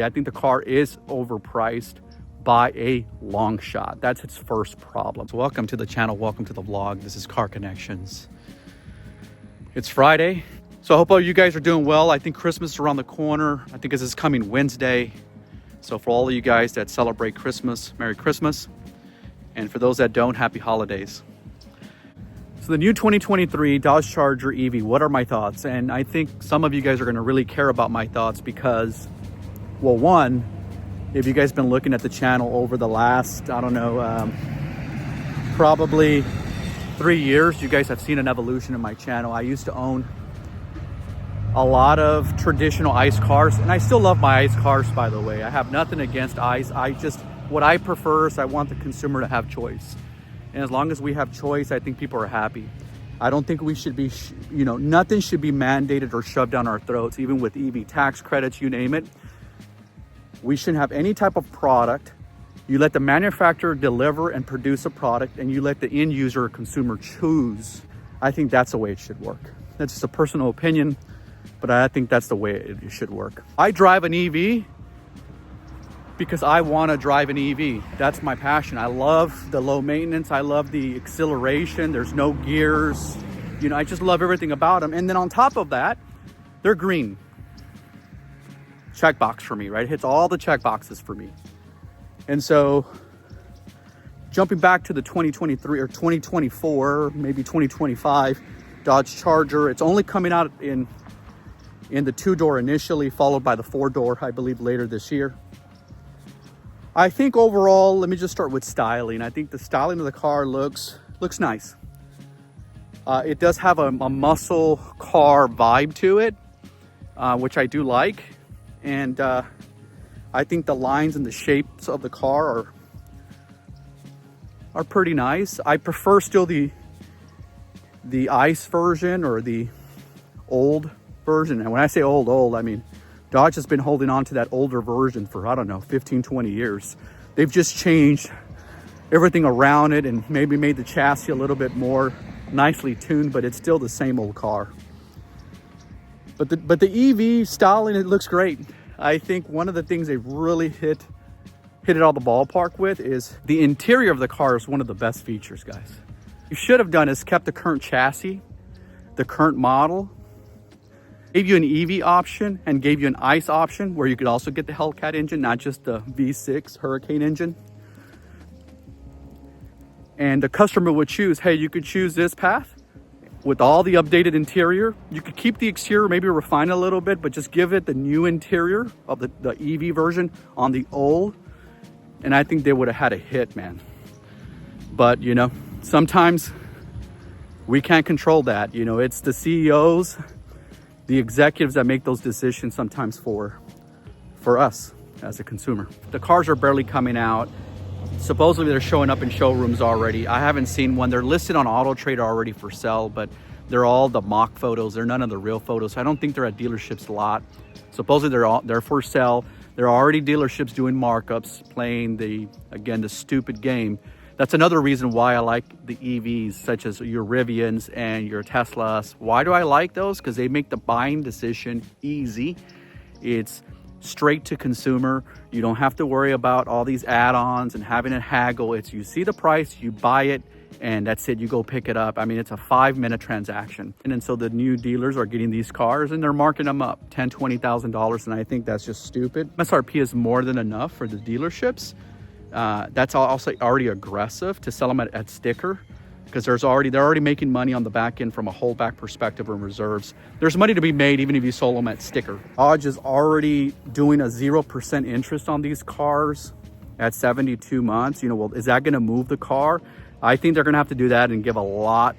I think the car is overpriced by a long shot. That's its first problem. So welcome to the channel, welcome to the vlog. This is Car Connections. It's Friday, so I hope all you guys are doing well. I think Christmas is around the corner. I think this is coming Wednesday. So for all of you guys that celebrate Christmas, Merry Christmas. And for those that don't, Happy Holidays. So the new 2023 Dodge Charger EV, what are my thoughts? And I think some of you guys are gonna really care about my thoughts because, well, one, if you guys been looking at the channel over the last, I don't know, probably 3 years, you guys have seen an evolution in my channel. I used to own a lot of traditional ICE cars, and I still love my ICE cars, by the way. I have nothing against ICE. What I prefer is I want the consumer to have choice. And as long as we have choice, I think people are happy. I don't think we should be, nothing should be mandated or shoved down our throats, even with EV tax credits, you name it. We shouldn't have any type of product. You let the manufacturer deliver and produce a product, and you let the end user or consumer choose. I think that's the way it should work. That's just a personal opinion, but I think that's the way it should work. I drive an EV because I want to drive an EV. That's my passion. I love the low maintenance. I love the acceleration. There's no gears. I just love everything about them. And then on top of that, they're green. Checkbox for me, right? It hits all the check boxes for me. And so jumping back to the 2023 or 2024, maybe 2025 Dodge Charger, it's only coming out in the 2-door initially, followed by the 4-door, I believe, later this year. I think overall, let me just start with styling. I think the styling of the car looks nice. It does have a muscle car vibe to it, which I do like. And I think the lines and the shapes of the car are pretty nice. I prefer still the ICE version or the old version. And when I say old, I mean Dodge has been holding on to that older version for, I don't know, 15, 20 years. They've just changed everything around it and maybe made the chassis a little bit more nicely tuned, but it's still the same old car. But the EV styling, it looks great. I think one of the things they really hit it out of the ballpark with is the interior of the car is one of the best features, guys. You should have done is kept the current chassis, the current model, gave you an EV option and gave you an ICE option where you could also get the Hellcat engine, not just the V6 Hurricane engine. And the customer would choose, hey, you could choose this path with all the updated interior. You could keep the exterior, maybe refine it a little bit, but just give it the new interior of the EV version on the old. And I think they would have had a hit, man. But, sometimes we can't control that. It's the CEOs, the executives that make those decisions sometimes for us as a consumer. The cars are barely coming out. Supposedly they're showing up in showrooms already. I haven't seen one. They're listed on Auto Trader already for sale, but they're all the mock photos. They're none of the real photos. I don't think they're at dealerships a lot. Supposedly they're for sale. There are already dealerships doing markups, playing the stupid game. That's another reason why I like the EVs, such as your Rivians and your Teslas. Why do I like those? Because they make the buying decision easy. It's straight to consumer. You don't have to worry about all these add-ons and having a haggle. It's you see the price, you buy it, and that's it. You go pick it up. I mean, it's a 5-minute transaction. And then so the new dealers are getting these cars and they're marking them up $10,000, $20,000. And I think that's just stupid. MSRP is more than enough for the dealerships. That's also already aggressive to sell them at sticker, because they're already making money on the back end from a holdback perspective and reserves. There's money to be made even if you sold them at sticker. Dodge is already doing a 0% interest on these cars at 72 months. Well, is that going to move the car? I think they're going to have to do that and give a lot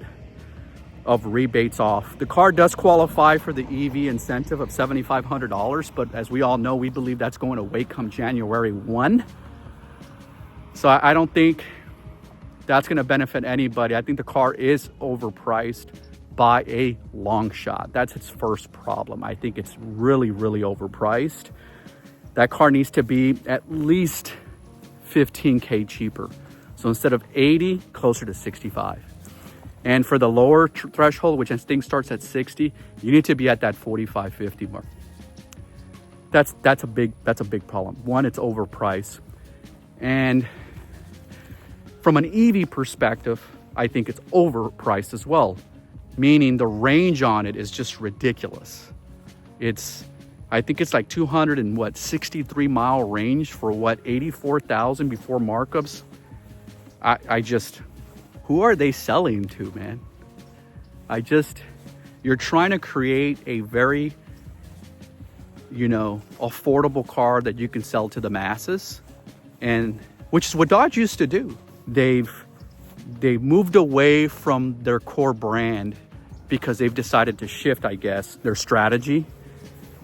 of rebates off. The car does qualify for the EV incentive of $7,500, but as we all know, we believe that's going away come January 1. So I don't think that's going to benefit anybody. I think the car is overpriced by a long shot. That's its first problem. I think it's really, really overpriced. That car needs to be at least $15K cheaper. So instead of 80, closer to 65. And for the lower threshold, which I think starts at 60, you need to be at that 45, 50 mark. That's a big problem. One, it's overpriced. And from an EV perspective, I think it's overpriced as well, meaning the range on it is just ridiculous. I think it's like 263 mile range for what, 84,000 before markups. Who are they selling to, man? You're trying to create a very, affordable car that you can sell to the masses, and which is what Dodge used to do. They've moved away from their core brand because they've decided to shift, I guess, their strategy,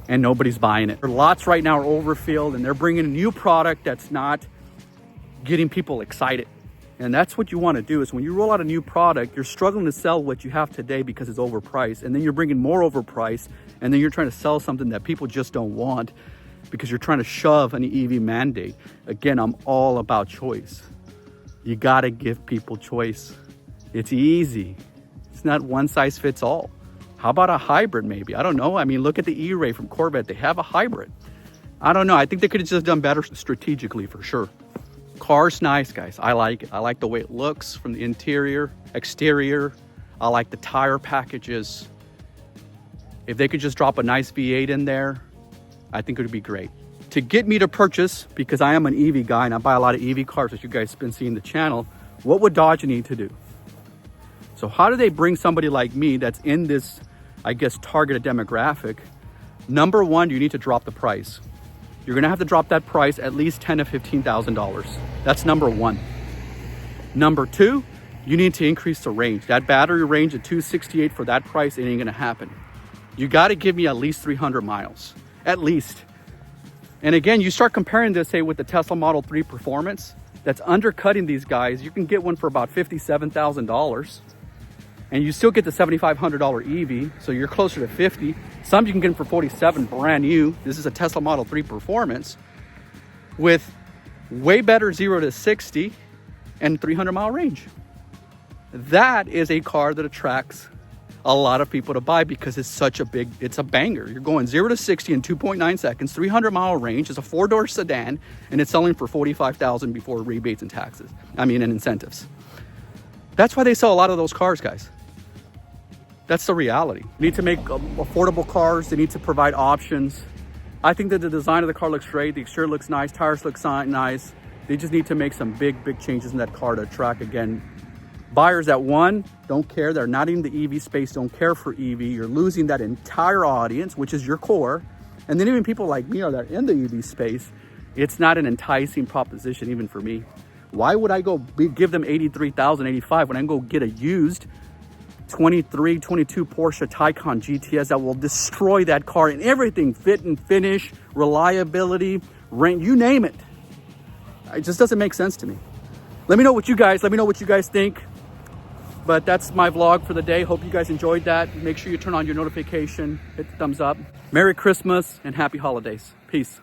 and nobody's buying it. Their lots right now are overfilled, and they're bringing a new product that's not getting people excited. And that's what you want to do, is when you roll out a new product, you're struggling to sell what you have today because it's overpriced, and then you're bringing more overpriced, and then you're trying to sell something that people just don't want because you're trying to shove an EV mandate. Again, I'm all about choice. You got to give people choice. It's easy. It's not one size fits all. How about a hybrid maybe? I don't know. I mean, look at the E-Ray from Corvette. They have a hybrid. I don't know. I think they could have just done better strategically for sure. Car's nice, guys. I like it. I like the way it looks from the interior, exterior. I like the tire packages. If they could just drop a nice V8 in there, I think it would be great. To get me to purchase, because I am an EV guy and I buy a lot of EV cars, as you guys have been seeing the channel, what would Dodge need to do? So how do they bring somebody like me that's in this, I guess, targeted demographic? Number one, you need to drop the price. You're gonna have to drop that price at least $10,000 to $15,000. That's number one. Number two, you need to increase the range. That battery range at 268 for that price, it ain't gonna happen. You gotta give me at least 300 miles, at least. And again, you start comparing this, say, with the Tesla Model 3 Performance, that's undercutting these guys. You can get one for about $57,000, and you still get the $7,500 EV, so you're closer to 50. Some you can get them for 47, brand new. This is a Tesla Model 3 Performance with way better 0 to 60 and 300 mile range. That is a car that attracts a lot of people to buy because it's it's a banger. You're going 0 to 60 in 2.9 seconds, 300 mile range. It's a 4-door sedan, and it's selling for $45,000 before rebates and taxes. And incentives. That's why they sell a lot of those cars, guys. That's the reality. You need to make affordable cars. They need to provide options. I think that the design of the car looks great. The exterior looks nice. Tires look nice. They just need to make some big changes in that car to attract, again, buyers that, one, don't care. They're not in the EV space, don't care for EV. You're losing that entire audience, which is your core. And then even people like me that are in the EV space, it's not an enticing proposition even for me. Why would I go give them $83,000, $85,000 when I can go get a used 23, 22 Porsche Taycan GTS that will destroy that car in everything, fit and finish, reliability, range, you name it. It just doesn't make sense to me. Let me know what you guys think. But that's my vlog for the day. Hope you guys enjoyed that. Make sure you turn on your notification, hit the thumbs up. Merry Christmas and happy holidays. Peace.